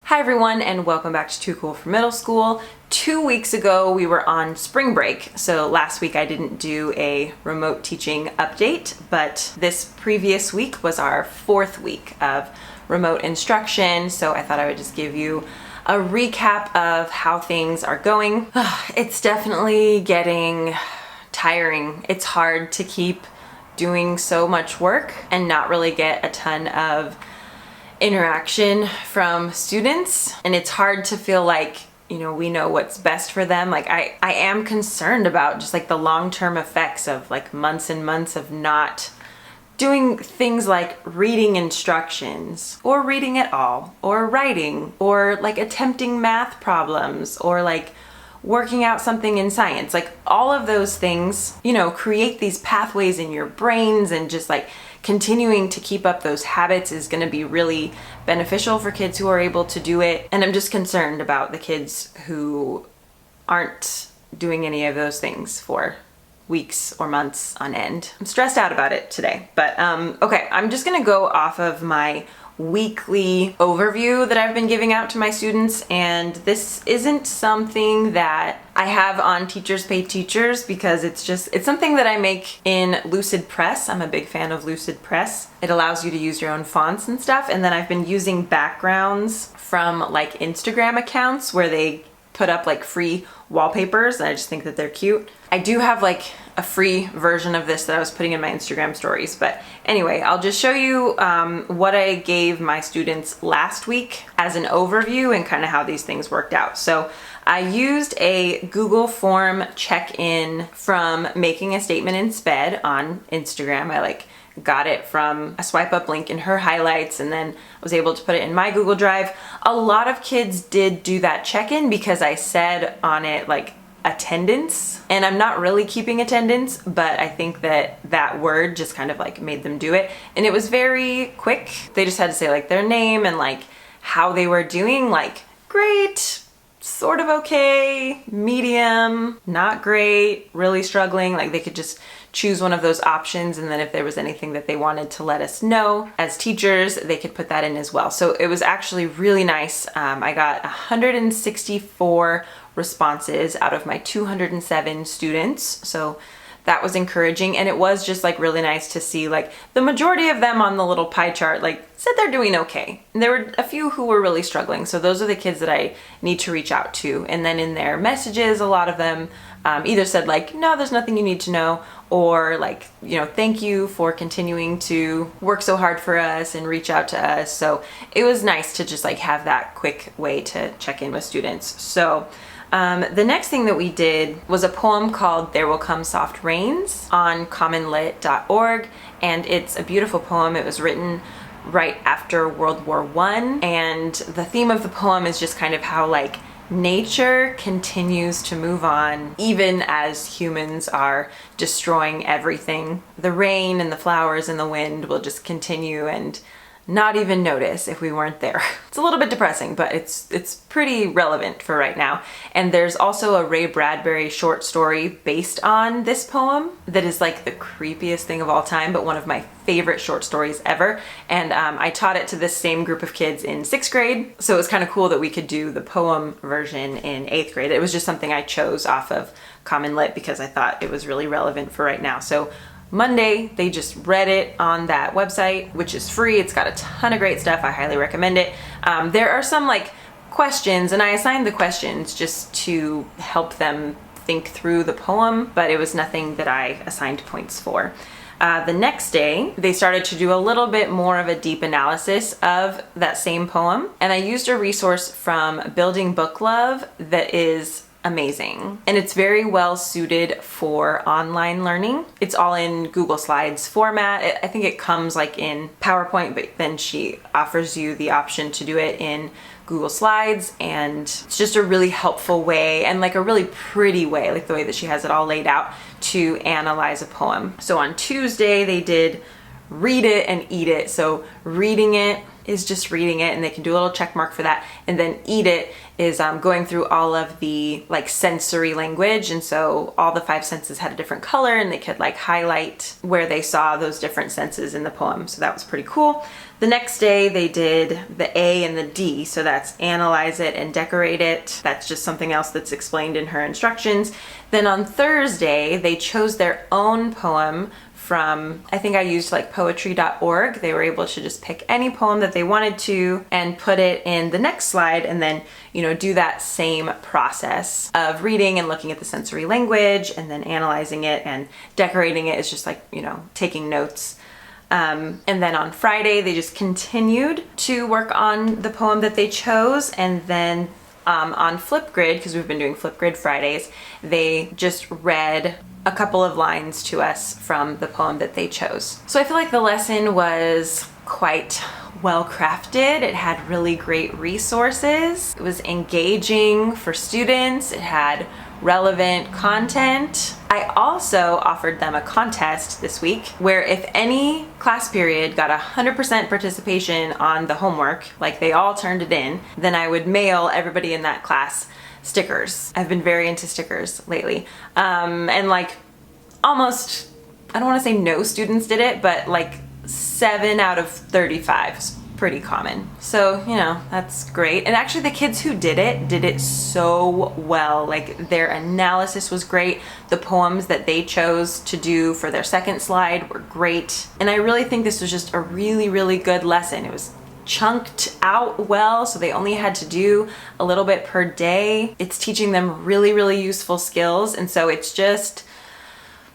Hi everyone, and welcome back to Too Cool for Middle School. 2 weeks ago we were on spring break, so last week I didn't do a remote teaching update, but this previous week was our 4th week of remote instruction, so I thought I would just give you a recap of how things are going. It's definitely getting tiring. It's hard to keep doing so much work and not really get a ton of interaction from students, and it's hard to feel like, we know what's best for them. Like I am concerned about just like the long-term effects of like months and months of not doing things like reading instructions or reading at all or writing or like attempting math problems or like working out something in science. Like all of those things, create these pathways in your brains, and just like continuing to keep up those habits is going to be really beneficial for kids who are able to do it. And I'm just concerned about the kids who aren't doing any of those things for weeks or months on end. I'm stressed out about it today, but okay, I'm just going to go off of my weekly overview that I've been giving out to my students, and this isn't something that I have on Teachers Pay Teachers because it's something that I make in Lucid Press. I'm a big fan of Lucid Press. It allows you to use your own fonts and stuff, and then I've been using backgrounds from like Instagram accounts where they put up like free wallpapers, and I just think that they're cute. I do have like a free version of this that I was putting in my Instagram stories, but anyway, I'll just show you what I gave my students last week as an overview and kind of how these things worked out. So I used a Google form check-in from Making a Statement in SPED on Instagram. I got it from a swipe up link in her highlights, and then was able to put it in my Google Drive. A lot of kids did do that check-in because I said on it like attendance, and I'm not really keeping attendance, but I think that word just kind of like made them do it, and it was very quick. They just had to say like their name and like how they were doing, like great, sort of okay, medium, not great, really struggling. Like they could just choose one of those options, and then if there was anything that they wanted to let us know as teachers, they could put that in as well. So it was actually really nice. I got 164 responses out of my 207 students, so that was encouraging, and it was just like really nice to see like the majority of them on the little pie chart like said they're doing okay. And there were a few who were really struggling, so those are the kids that I need to reach out to. And then in their messages, a lot of them either said like, no, there's nothing you need to know, or like, thank you for continuing to work so hard for us and reach out to us. So it was nice to just like have that quick way to check in with students. So the next thing that we did was a poem called There Will Come Soft Rains on commonlit.org, and it's a beautiful poem. It was written right after World War I, and the theme of the poem is just kind of how like nature continues to move on even as humans are destroying everything. The rain and the flowers and the wind will just continue and not even notice if we weren't there. It's a little bit depressing, but it's pretty relevant for right now. And there's also a Ray Bradbury short story based on this poem that is like the creepiest thing of all time, but one of my favorite short stories ever. And I taught it to this same group of kids in 6th grade, so it was kind of cool that we could do the poem version in 8th grade. It was just something I chose off of Common Lit because I thought it was really relevant for right now. So Monday, they just read it on that website, which is free. It's got a ton of great stuff. I highly recommend it. There are some like questions, and I assigned the questions just to help them think through the poem, but it was nothing that I assigned points for. The next day, they started to do a little bit more of a deep analysis of that same poem, and I used a resource from Building Book Love that is amazing, and it's very well suited for online learning. It's all in Google Slides format. I think it comes like in PowerPoint, but then she offers you the option to do it in Google Slides, and it's just a really helpful way and like a really pretty way, like the way that she has it all laid out, to analyze a poem. So on Tuesday they did read it and eat it. So reading it is just reading it, and they can do a little check mark for that. And then eat it is going through all of the like sensory language, and so all the 5 senses had a different color, and they could like highlight where they saw those different senses in the poem. So that was pretty cool. The next day they did the A and the D, so that's analyze it and decorate it. That's just something else that's explained in her instructions. Then on Thursday they chose their own poem from, I think I used like poetry.org. They were able to just pick any poem that they wanted to and put it in the next slide, and then, you know, do that same process of reading and looking at the sensory language and then analyzing it, and decorating it is just like, you know, taking notes. And then on Friday, they just continued to work on the poem that they chose. And then on Flipgrid, because we've been doing Flipgrid Fridays, they just read a couple of lines to us from the poem that they chose. So I feel like the lesson was quite well crafted. It had really great resources. It was engaging for students. It had relevant content. I also offered them a contest this week where if any class period got 100% participation on the homework, like they all turned it in, then I would mail everybody in that class stickers. I've been very into stickers lately. And like almost, I don't want to say no students did it, but like 7 out of 35 is pretty common. So, you know, that's great. And actually the kids who did it so well. Like their analysis was great. The poems that they chose to do for their second slide were great. And I really think this was just a really, really good lesson. It was chunked out well, so they only had to do a little bit per day. It's teaching them really, really useful skills. And so it's just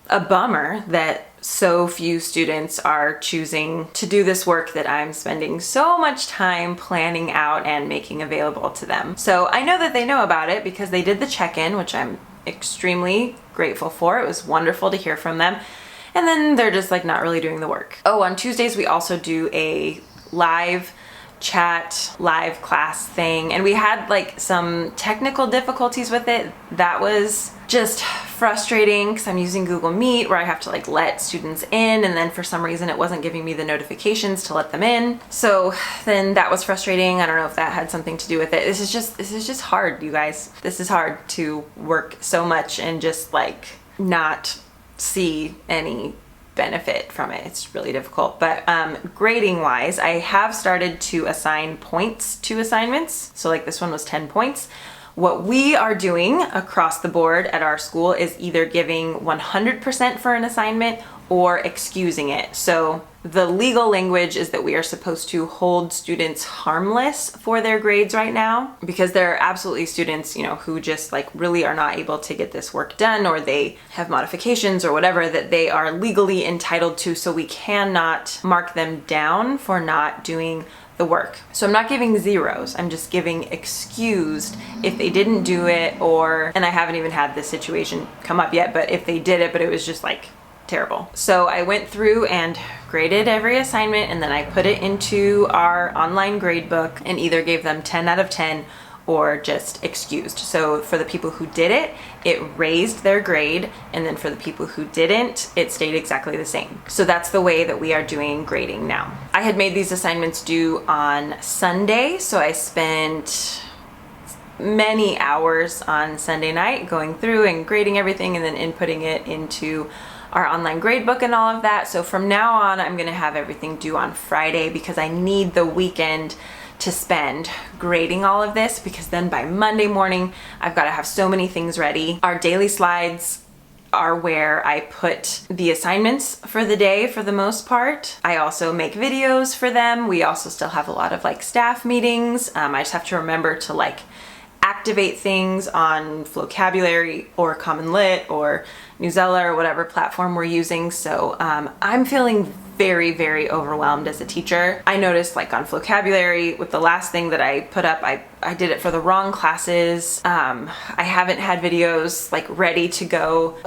a bummer that so few students are choosing to do this work that I'm spending so much time planning out and making available to them. So I know that they know about it because they did the check-in, which I'm extremely grateful for. It was wonderful to hear from them. And then they're just like not really doing the work. Oh, on Tuesdays we also do a live chat, live class thing, and we had like some technical difficulties with it. That was just frustrating because I'm using Google Meet where I have to like let students in, and then for some reason it wasn't giving me the notifications to let them in. So then that was frustrating. I don't know if that had something to do with it. This is just hard, you guys. This is hard to work so much and just like not see any benefit from it. It's really difficult. But grading wise, I have started to assign points to assignments. So like this one was 10 points. What we are doing across the board at our school is either giving 100% for an assignment or excusing it. So the legal language is that we are supposed to hold students harmless for their grades right now, because there are absolutely students, you know, who just like really are not able to get this work done, or they have modifications or whatever that they are legally entitled to. So we cannot mark them down for not doing the work. So I'm not giving zeros, I'm just giving excused if they didn't do it, or, and I haven't even had this situation come up yet, but if they did it, but it was just like terrible. So I went through and graded every assignment, and then I put it into our online grade book and either gave them 10 out of 10 or just excused. So for the people who did it, it raised their grade, and then for the people who didn't, it stayed exactly the same. So that's the way that we are doing grading now. I had made these assignments due on Sunday, so I spent many hours on Sunday night going through and grading everything and then inputting it into our online grade book and all of that. So from now on, I'm gonna have everything due on Friday because I need the weekend to spend grading all of this, because then by Monday morning, I've got to have so many things ready. Our daily slides are where I put the assignments for the day for the most part. I also make videos for them. We also still have a lot of like staff meetings. I just have to remember to like activate things on Vocabulary or Common Lit or Newsella or whatever platform we're using. So I'm feeling very, very overwhelmed as a teacher. I noticed like on Vocabulary with the last thing that I put up, I did it for the wrong classes. I haven't had videos like ready to go,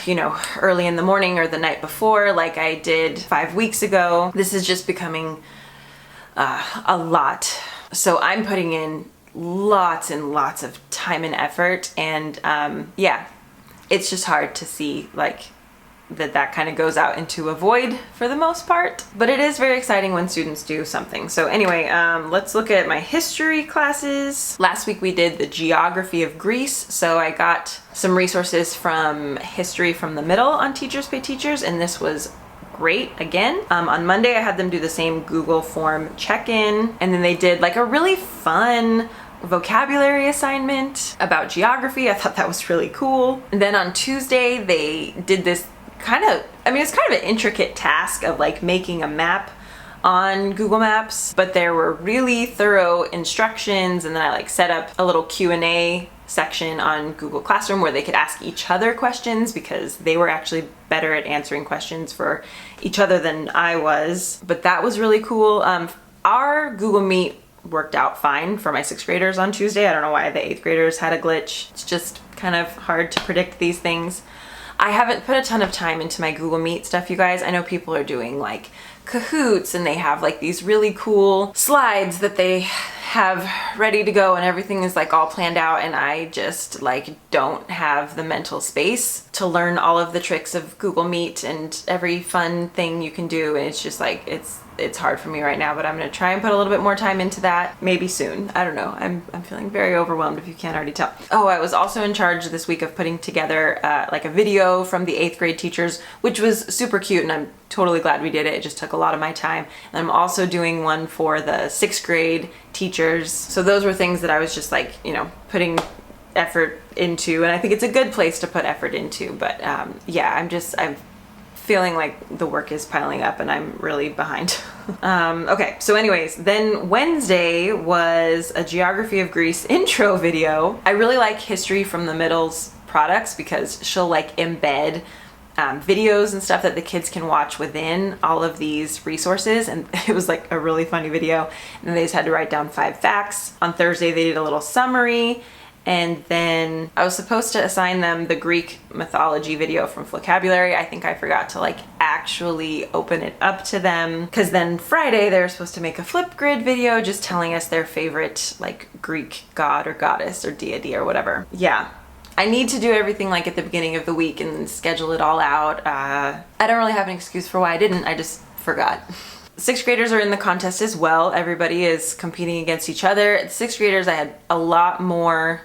you know, early in the morning or the night before like I did 5 weeks ago. This is just becoming a lot. So I'm putting in lots and lots of time and effort, and yeah, it's just hard to see like that kind of goes out into a void for the most part. But it is very exciting when students do something. So anyway, let's look at my history classes. Last week we did the geography of Greece. So I got some resources from History from the Middle on Teachers Pay Teachers, and this was great again. On Monday I had them do the same Google form check-in, and then they did like a really fun vocabulary assignment about geography. I thought that was really cool. And then on Tuesday they did this it's kind of an intricate task of like making a map on Google Maps, but there were really thorough instructions, and then I like set up a little Q&A section on Google Classroom where they could ask each other questions, because they were actually better at answering questions for each other than I was. But that was really cool. Our Google Meet worked out fine for my 6th graders on Tuesday. I don't know why the 8th graders had a glitch. It's just kind of hard to predict these things. I haven't put a ton of time into my Google Meet stuff, you guys. I know people are doing like Kahoots, and they have like these really cool slides that they have ready to go, and everything is like all planned out, and I just like don't have the mental space to learn all of the tricks of Google Meet and every fun thing you can do. And it's just like, it's hard for me right now, but I'm gonna try and put a little bit more time into that maybe soon. I don't know. I'm feeling very overwhelmed, if you can't already tell. Oh, I was also in charge this week of putting together like a video from the 8th grade teachers, which was super cute, and I'm totally glad we did it. It just took a lot of my time. And I'm also doing one for the 6th grade teachers. So those were things that I was just like, putting effort into, and I think it's a good place to put effort into. But yeah, I'm feeling like the work is piling up and I'm really behind. Okay, so anyways, then Wednesday was a Geography of Greece intro video. I really like History from the Middle's products because she'll like embed videos and stuff that the kids can watch within all of these resources, and it was like a really funny video. And then they just had to write down 5 facts. On Thursday they did a little summary, and then I was supposed to assign them the Greek mythology video from Vocabulary. I think I forgot to like actually open it up to them, because then Friday they were supposed to make a Flipgrid video just telling us their favorite like Greek god or goddess or deity or whatever. Yeah. I need to do everything like at the beginning of the week and schedule it all out. I don't really have an excuse for why I didn't. I just forgot. 6th graders are in the contest as well. Everybody is competing against each other. The 6th graders I had a lot more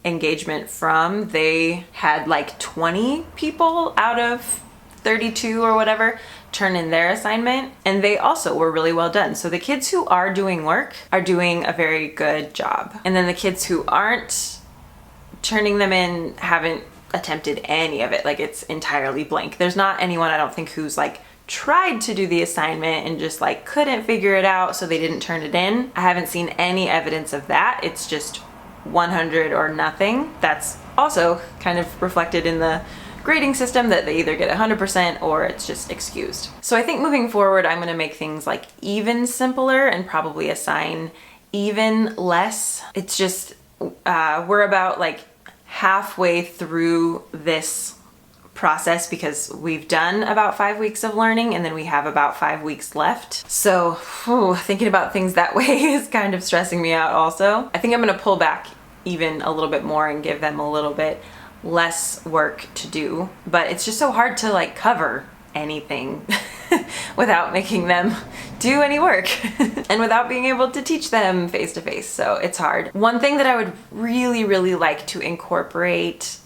engagement from. They had like 20 people out of 32 or whatever turn in their assignment, and they also were really well done. So the kids who are doing work are doing a very good job. And then the kids who aren't turning them in haven't attempted any of it. Like, it's entirely blank. There's not anyone, I don't think, who's like tried to do the assignment and just like couldn't figure it out, so they didn't turn it in. I haven't seen any evidence of that. It's just 100 or nothing. That's also kind of reflected in the grading system, that they either get 100% or it's just excused. So I think moving forward, I'm gonna make things like even simpler and probably assign even less. It's just, we're about like halfway through this process, because we've done about 5 weeks of learning and then we have about 5 weeks left. So thinking about things that way is kind of stressing me out also. I think I'm gonna pull back even a little bit more and give them a little bit less work to do, but it's just so hard to like cover anything without making them do any work and without being able to teach them face to face. So it's hard. One thing that I would really, really like to incorporate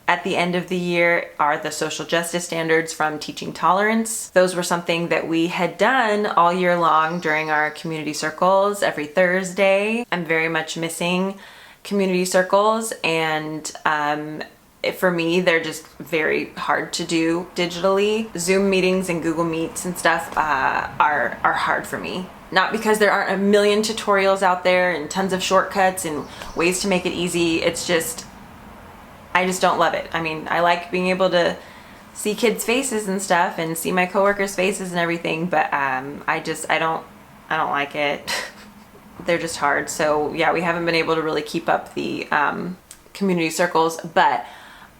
at the end of the year are the social justice standards from Teaching Tolerance. Those were something that we had done all year long during our community circles every Thursday. I'm very much missing community circles, and for me, they're just very hard to do digitally. Zoom meetings and Google Meets and stuff are hard for me. Not because there aren't a million tutorials out there and tons of shortcuts and ways to make it easy. It's just, I just don't love it. I mean, I like being able to see kids' faces and stuff and see my coworkers' faces and everything, but I don't like it. They're just hard. So yeah, we haven't been able to really keep up the community circles, but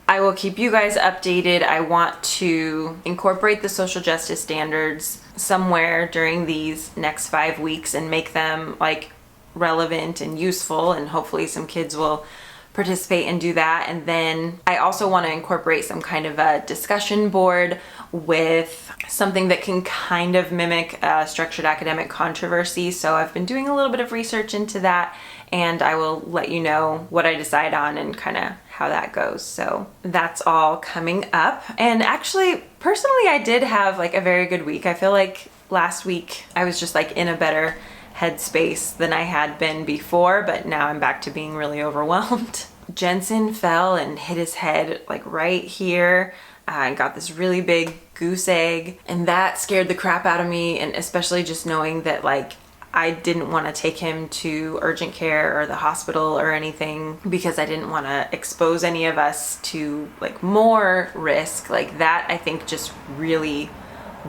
I will keep you guys updated. I want to incorporate the social justice standards somewhere during these next 5 weeks and make them like relevant and useful, and hopefully some kids will participate and do that. And then I also want to incorporate some kind of a discussion board with something that can kind of mimic structured academic controversy. So I've been doing a little bit of research into that, and I will let you know what I decide on and kind of how that goes. So that's all coming up. And actually, personally, I did have like a very good week. I feel like last week I was just like in a better headspace than I had been before, but now I'm back to being really overwhelmed. Jensen fell and hit his head like right here. I got this really big goose egg, and that scared the crap out of me, and especially just knowing that like I didn't want to take him to urgent care or the hospital or anything because I didn't want to expose any of us to like more risk. Like that I think just really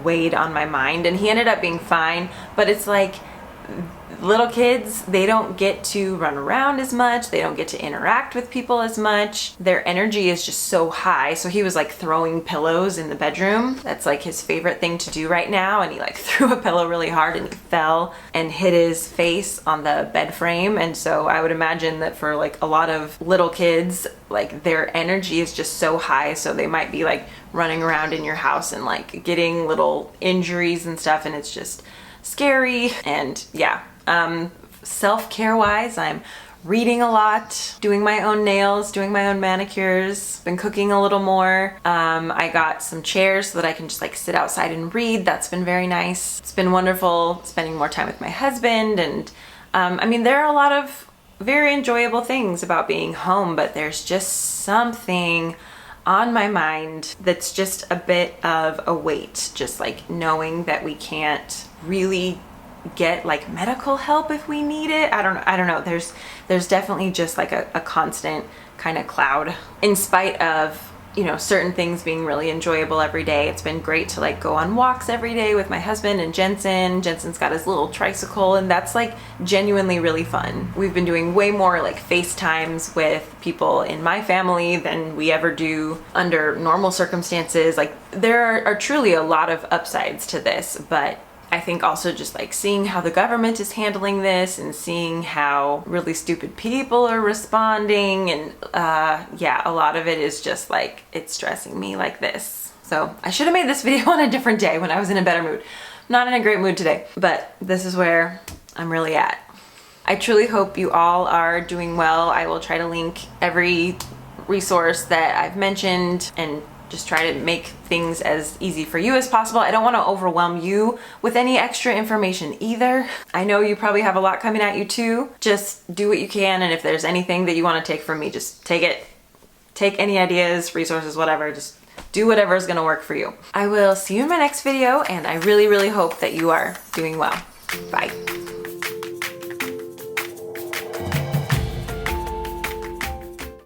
weighed on my mind, and he ended up being fine, but it's like little kids, they don't get to run around as much, they don't get to interact with people as much, their energy is just so high. So he was like throwing pillows in the bedroom. That's like his favorite thing to do right now, and he like threw a pillow really hard and he fell and hit his face on the bed frame. And so I would imagine that for like a lot of little kids, like their energy is just so high, so they might be like running around in your house and like getting little injuries and stuff, and it's just scary. And yeah, self-care wise, I'm reading a lot, doing my own nails, doing my own manicures, been cooking a little more. I got some chairs so that I can just like sit outside and read. That's been very nice. It's been wonderful spending more time with my husband. And I mean, there are a lot of very enjoyable things about being home, but there's just something on my mind that's just a bit of a weight, just like knowing that we can't really get like medical help if we need it. I don't know. There's definitely just like a constant kind of cloud. In spite of, you know, certain things being really enjoyable every day, it's been great to like go on walks every day with my husband and Jensen. Jensen's got his little tricycle, and that's like genuinely really fun. We've been doing way more like FaceTimes with people in my family than we ever do under normal circumstances. Like there are truly a lot of upsides to this, but I think also just like seeing how the government is handling this and seeing how really stupid people are responding, and yeah, a lot of it is just like, it's stressing me like this. So I should have made this video on a different day when I was in a better mood. I'm not in a great mood today, but this is where I'm really at. I truly hope you all are doing well. I will try to link every resource that I've mentioned and just try to make things as easy for you as possible. I don't want to overwhelm you with any extra information either. I know you probably have a lot coming at you too. Just do what you can, and if there's anything that you want to take from me, just take it. Take any ideas, resources, whatever. Just do whatever is going to work for you. I will see you in my next video, and I really, really hope that you are doing well. Bye.